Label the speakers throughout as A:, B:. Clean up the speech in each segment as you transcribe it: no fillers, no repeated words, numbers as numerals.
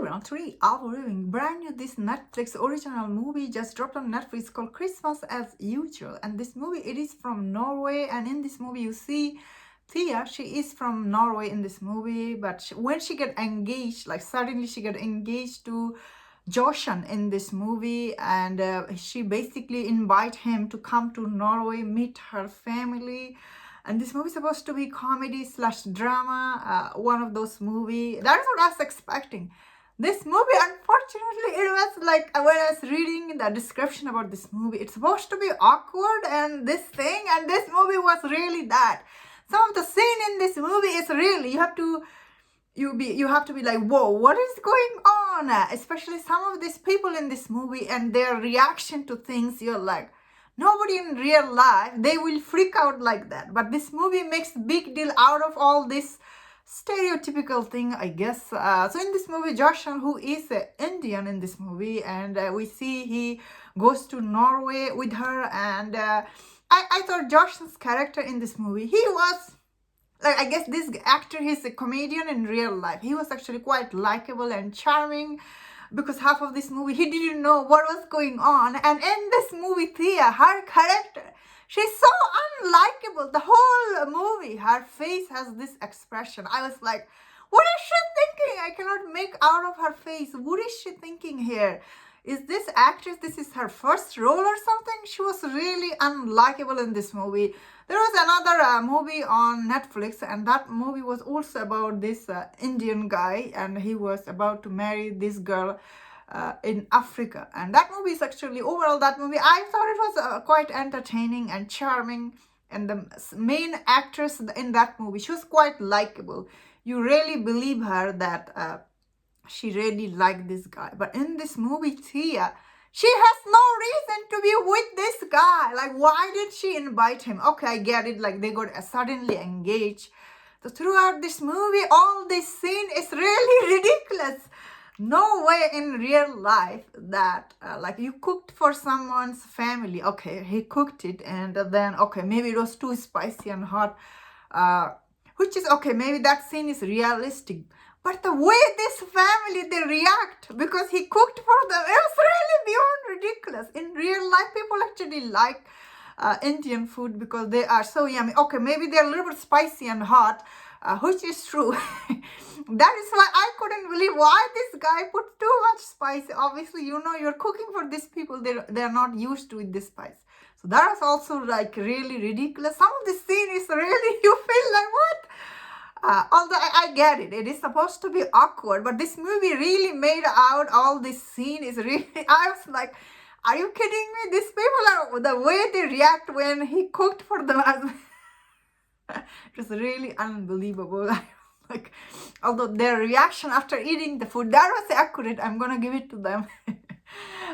A: everyone, today I'll be reviewing brand new this Netflix original movie just dropped on Netflix called Christmas as Usual. And this movie, it is from Norway, and in this movie you see Thea, she is from Norway in this movie, but when she get engaged, like suddenly she get engaged to Joshan in this movie, and she basically invite him to come to Norway, meet her family. And this movie is supposed to be comedy slash drama, one of those movie. That's what I was expecting. This movie, unfortunately, it was like when I was reading the description about this movie, it's supposed to be awkward and this thing, and this movie was really that. Some of the scene in this movie is really you have to be like, whoa, what is going on? Especially some of these people in this movie and their reaction to things, you're like, nobody in real life, they will freak out like that. But this movie makes big deal out of all this stereotypical thing, I guess. So in this movie, Joshan, who is Indian in this movie, and we see he goes to Norway with her, and I thought Joshan's character in this movie, he was like, I guess this actor, he's a comedian in real life. He was actually quite likable and charming, because half of this movie he didn't know what was going on. And in this movie, Thea, her character, she's so unlikable. The whole movie, her face has this expression. I was like, what is she thinking? I cannot make out of her face. What is she thinking here? Is this actress, this is her first role or something? She was really unlikable in this movie. There was another movie on Netflix, and that movie was also about this Indian guy, and he was about to marry this girl in Africa. And that movie is actually, overall, that movie, I thought it was quite entertaining and charming. And the main actress in that movie, she was quite likable. You really believe her that she really liked this guy. But in this movie, Thea, she has no reason to be with this guy. Like, why did she invite him? Okay, I get it. Like, they got suddenly engaged. So throughout this movie, all this scene is really ridiculous. No way in real life that, like, you cooked for someone's family. Okay, he cooked it, and then, okay, maybe it was too spicy and hot. Which is, okay, maybe that scene is realistic. But the way this family, they react because he cooked for them, it was really beyond ridiculous. In real life, people actually like Indian food because they are so yummy. Okay, maybe they're a little bit spicy and hot, which is true. That is why I couldn't believe why this guy put too much spice. Obviously, you know, you're cooking for these people. They're not used to with this spice. So that was also like really ridiculous. Some of the scene is really, you feel like, what? Although I get it, it is supposed to be awkward, but this movie really made out all this scene is really, I was like, are you kidding me? These people are, the way they react when he cooked for them, it was really unbelievable. Like, although their reaction after eating the food, that was accurate, I'm gonna give it to them.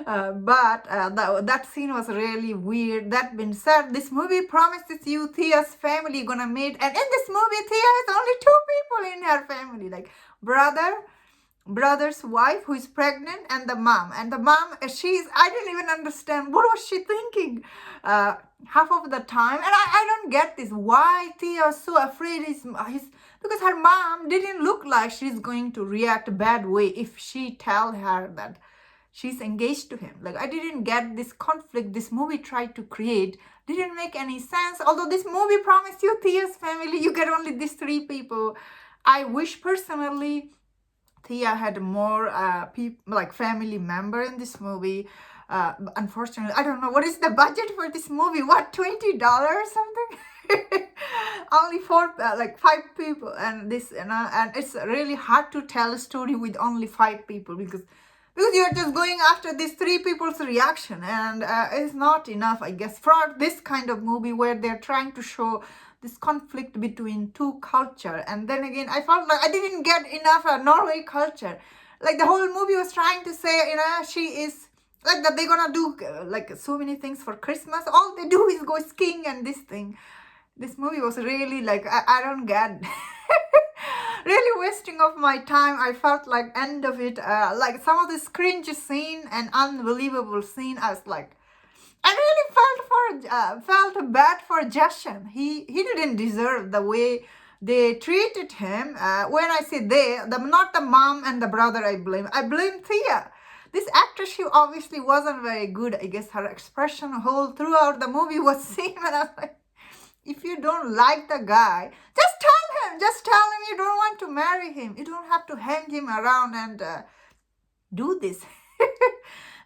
A: But that scene was really weird. That being said, this movie promises you Thea's family gonna meet, and in this movie Thea has only two people in her family, like brother's wife who is pregnant, and the mom. And the mom, I didn't even understand what was she thinking half of the time. And I don't get this, why Thea is so afraid because her mom didn't look like she's going to react a bad way if she tell her that she's engaged to him. Like, I didn't get this conflict this movie tried to create. Didn't make any sense. Although this movie promised you Thea's family, you get only these three people. I wish personally Thea had more people, like family member in this movie. Unfortunately, I don't know what is the budget for this movie. What, $20 or something? Only five people, and this, and it's really hard to tell a story with only 5 people because you're just going after these 3 people's reaction, and it's not enough, I guess, for this kind of movie where they're trying to show this conflict between 2 culture. And then again, I felt like I didn't get enough Norway culture. Like, the whole movie was trying to say, she is like that they're gonna do like so many things for Christmas. All they do is go skiing and this thing. This movie was really like, I don't get really wasting of my time. I felt like end of it, like some of this cringe scene and unbelievable scene, I was like, I really felt bad for Joshan. He didn't deserve the way they treated him. When I say they, not the mom and the brother, I blame Thea. This actress, she obviously wasn't very good. I guess her expression whole throughout the movie was same, and I was like, if you don't like the guy, just tell him. Just tell him you don't want to marry him. You don't have to hang him around and do this.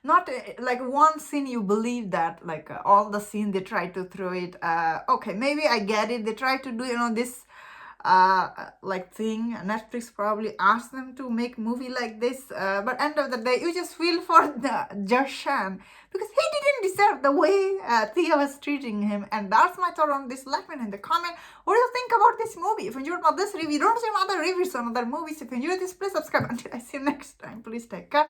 A: Not like one scene you believe that, like all the scene they try to throw it. Okay, maybe I get it. They try to do, this like thing. Netflix probably asked them to make movie like this, but end of the day you just feel for the Jashan, because he didn't deserve the way Thea was treating him. And that's my thought on this. Let me know in the comment what do you think about this movie. If you enjoyed this review, don't see other reviews on other movies. If you enjoyed this, please subscribe. Until I see you next time, please take care.